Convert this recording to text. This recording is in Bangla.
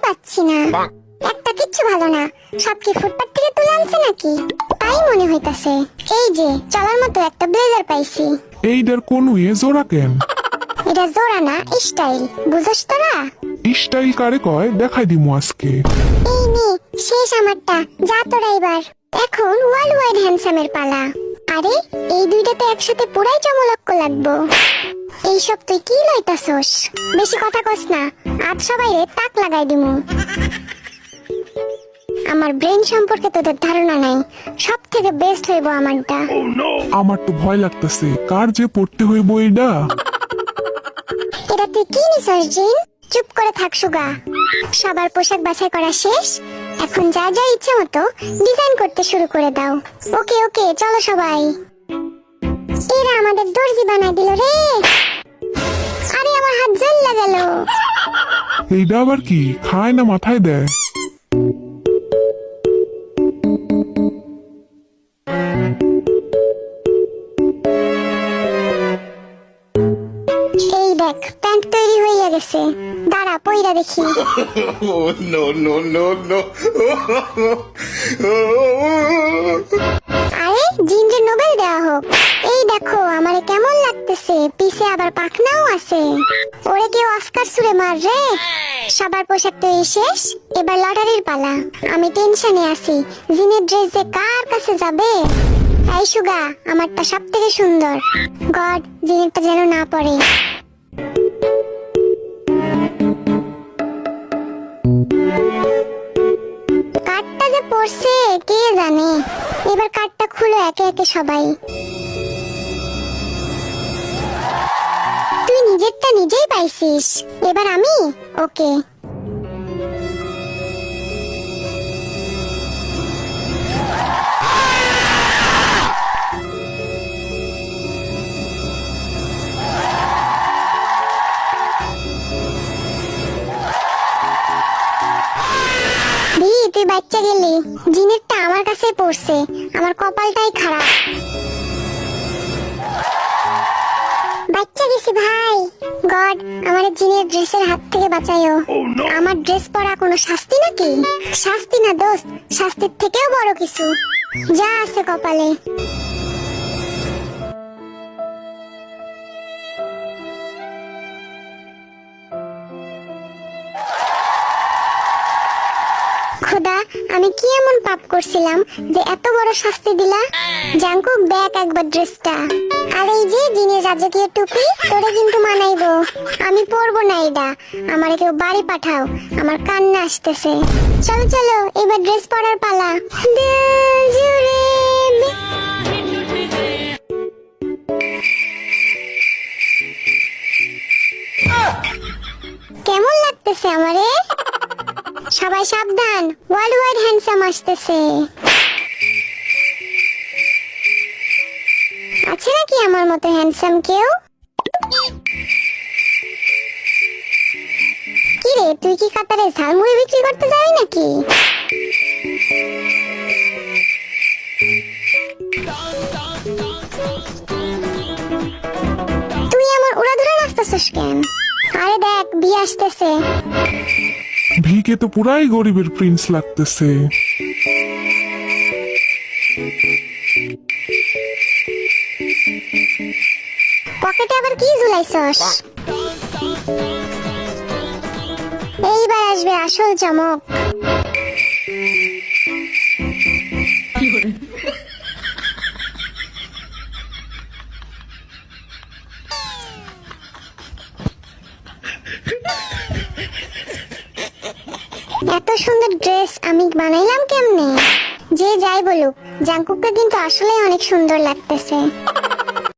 পাচ্ছি না। একটা কিচ্ছু ভালো না, সব কি ফুটপাত থেকে তুলে আনছে নাকি? তাই মনে হইতাছে। এই যে চলার মতো একটা ব্লেজার পাইছি। এইটার কোন জোড়া কেন? এটা জোড়া না, স্টাইল, বুঝছ তোরা? স্টাইল কারে কয় দেখাই দিমু আজকে। এই নে শেষ আমারটা, যা তোরা এবার। এখন ওয়ার্ল্ড ওয়াইড হ্যান্ডসামের পালা। আরে এই দুইটাতে একসাথে পুরাই চমলক্ক লাগবো। এইসব তুই কি লইতাছস? বেশি কথা কস না, আজ সবাইরে তাক লাগাই দিমু। আমার ব্রেন সম্পর্কে তোদের ধারণা নাই, সব থেকে বেস্ট হইব আমারটা। আমার তো ভয় লাগতেছে, কার যে পড়তে হইব এইটা। এটা তুই কি নিছস জিন? চুপ করে থাক সুগা। সবার পোশাক বাছাই করা শেষ, এখন যা যা ইচ্ছে মতো ডিজাইন করতে শুরু করে দাও। ওকে ওকে, চলো সবাই। এরা আমাদের দর্জি বানাই দিল রে। আরে আমার হাত জ্বললা গেল। এইটা আবার কি, খায় না মাথায় দেয়? এই দেখ প্যান্ট তৈরি হইয়া গেছে, দাঁড়া পইরা দেখি। Oh, no, no, no, no. আরে জিনরে নোবেল দেওয়া হোক। এই দেখো আমারে কেমন লাগতেছে, পিছে আবার পাখনাও আছে। ওরে কেউ অস্কার ছুড়ে মার রে। সবার পোশাক তৈরি শেষ, এবার লটারির পালা। আমি টেনশনে আছি, জিনের ড্রেস যে কার কাছে যাবে। এই সুগা, আমারটা সব থেকে সুন্দর। গড, জিনেরটা যেন না পড়ে। কার্ডটা যে পড়ছে কে জানে। এবার কার্ডটা খুলো একে একে সবাই। তুই নিজেরটা নিজেই পাইছিস, এবার আমি। ওকে, তুই বাচ্চা গেলি। জিনেরটা আমার কাছে পড়ছে, আমার কপালটাই খারাপ। বাচ্চা গেছি ভাই। গড, আমার জিনের ড্রেসের হাত থেকে বাঁচাইও। আমার ড্রেস পরা কোনো শাস্তি নাকি? শাস্তি না দোস্ত, শাস্তির থেকেও বড় কিছু যা আছে কপালে। খোদা, আমি কি এমন পাপ করছিলাম যে এত বড় শাস্তি দিলা? জাঙ্কুক দেখ একবার ড্রেসটা। আর এই যে জিনের রাজকীয় টুপি, তোরে কিন্তু মানাইবো। আমি পরবো না এটা, আমারে কেউ বাড়ি পাঠাও, আমার কান্না আসতেছে। চলো চলো, এবার ড্রেস পরার পালা। দিল জুড়ে কেমন লাগতেছে আমারে? সবাই সাবধান, ওয়ার্ল্ড ওয়াইড হ্যান্ডসাম আসতেছে। আছে নাকি আমার মতো হ্যান্ডসাম কেউ? কি রে, তুই কি কাতারে ঝালমুড়ি বিক্রি করতে যাবি নাকি? তুই আমার উড়াধুরা নাচতেছিস কেন? আরে দেখ বিয়ে আসতেছে। ভিকে তো পুরাই গরিবের প্রিন্স লাগতেছে। পকেটে আবার কি ঝুলাইছস? এইবার আসবে আসল চমক। এত সুন্দর ড্রেস আমি বানাইলাম কেমনে? যে যাই বলুক, জাঙ্কুককে কিন্তু আসলে অনেক সুন্দর লাগতেছে।